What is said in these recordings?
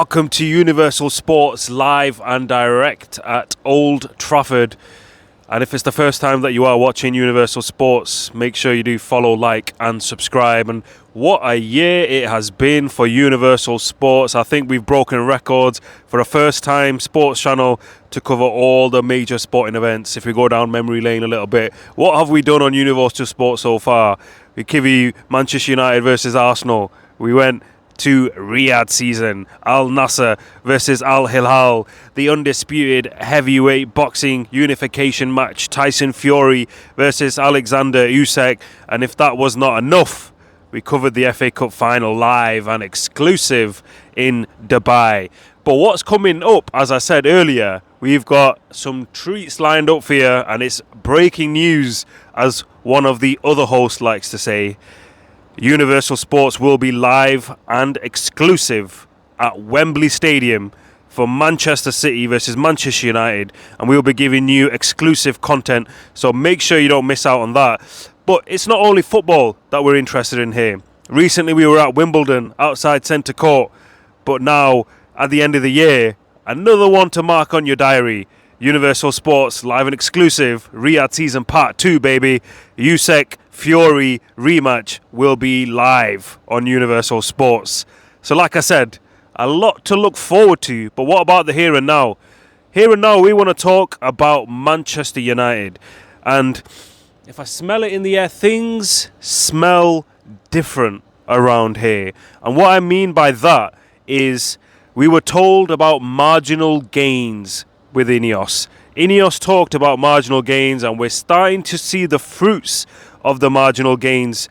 Welcome to Universal Sports live and direct at Old Trafford. And if it's the first time that you are watching Universal Sports, make sure you do follow, like and subscribe. And what a year it has been for Universal Sports. I think we've broken records for a first time sports channel to cover all the major sporting events. If we go down memory lane a little bit, what have we done on Universal Sports so far? We give you Manchester United versus Arsenal. We went to Riyadh season, Al Nassr versus Al Hilal, the undisputed heavyweight boxing unification match, Tyson Fury versus Alexander Usyk, and if that was not enough, we covered the FA Cup final live and exclusive in Dubai. But what's coming up, as I said earlier, we've got some treats lined up for you, and it's breaking news, as one of the other hosts likes to say. Universal Sports will be live and exclusive at Wembley Stadium for Manchester City versus Manchester United, and we'll be giving you exclusive content, so make sure you don't miss out on that. But it's not only football that we're interested in here. Recently we were at Wimbledon outside Centre Court, but now at the end of the year, another one to mark on your diary. Universal Sports live and exclusive, Riyadh season part 2, baby. Usyk Fury rematch will be live on Universal Sports. So like I said, a lot to look forward to, but what about the here and now? Here and now we want to talk about Manchester United, and if I smell it in the air, things smell different around here. And what I mean by that is we were told about marginal gains with Ineos. Ineos talked about marginal gains, and we're starting to see the fruits of the marginal gains,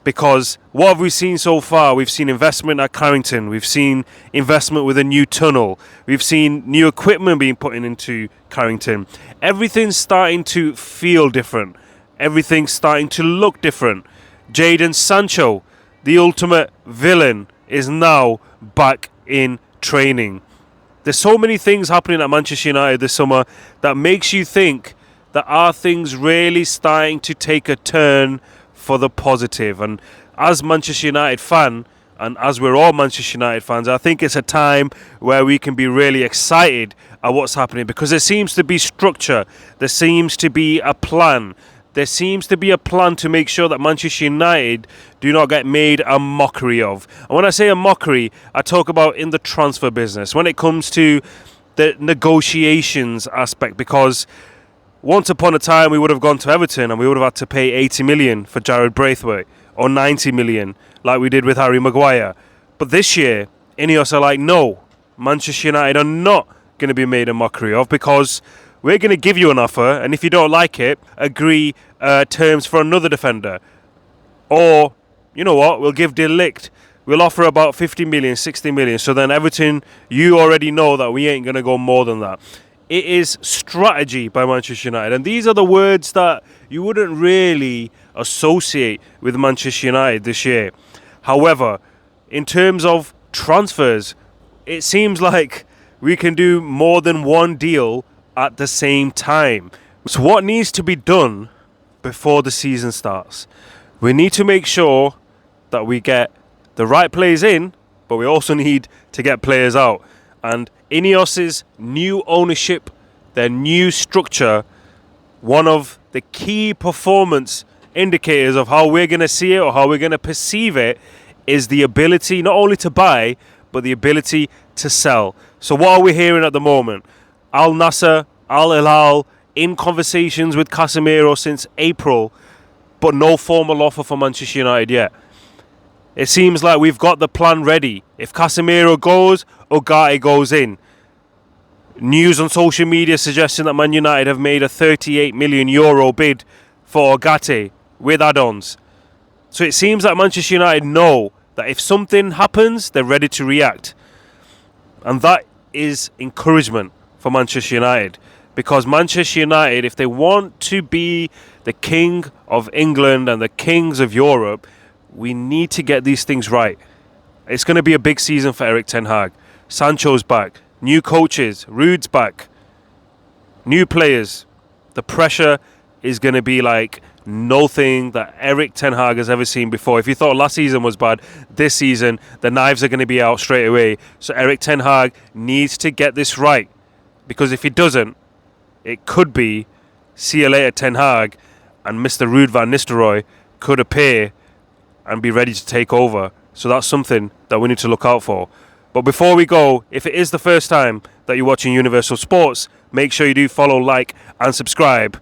because what have we seen so far? We've seen investment at Carrington, we've seen investment with a new tunnel, we've seen new equipment being put into Carrington. Everything's starting to feel different, everything's starting to look different. Jadon Sancho, the ultimate villain, is now back in training. There's so many things happening at Manchester United this summer that makes you think that are things really starting to take a turn for the positive. And as Manchester United fan, and as we're all Manchester United fans, I think it's a time where we can be really excited at what's happening, because there seems to be structure, there seems to be a plan. There seems to be a plan to make sure that Manchester United do not get made a mockery of. And when I say a mockery, I talk about in the transfer business, when it comes to the negotiations aspect, because once upon a time we would have gone to Everton and we would have had to pay 80 million for Jared Braithwaite, or 90 million like we did with Harry Maguire. But this year, Ineos are like, no, Manchester United are not going to be made a mockery of, because we're going to give you an offer, and if you don't like it, agree terms for another defender. Or, you know what, we'll give De Ligt, we'll offer about 50 million, 60 million. So then Everton, you already know that we ain't going to go more than that. It is strategy by Manchester United, and these are the words that you wouldn't really associate with Manchester United this year. However, in terms of transfers, it seems like we can do more than one deal at the same time. So what needs to be done before the season starts? We need to make sure that we get the right players in, but we also need to get players out. And Ineos's new ownership, their new structure, one of the key performance indicators of how we're going to see it or how we're going to perceive it is the ability not only to buy, but the ability to sell. So what are we hearing at the moment? Al Nassr, Al Hilal in conversations with Casemiro since April, but no formal offer for Manchester United yet. It seems like we've got the plan ready. If Casemiro goes, Ugarte goes in. News on social media suggesting that Man United have made a €38 million bid for Ugarte with add-ons. So it seems like Manchester United know that if something happens, they're ready to react. And that is encouragement for Manchester United, because Manchester United, if they want to be the king of England and the kings of Europe, we need to get these things right. It's going to be a big season for Erik ten Hag. Sancho's back, new coaches, Ruud's back, new players. The pressure is going to be like nothing that Erik Ten Hag has ever seen before. If you thought last season was bad, this season the knives are going to be out straight away. So Erik Ten Hag needs to get this right, because if he doesn't, it could be see you later Ten Hag, and Mr. Ruud van Nistelrooy could appear and be ready to take over. So that's something that we need to look out for. But before we go, if it is the first time that you're watching Universal Sports, make sure you do follow, like and subscribe.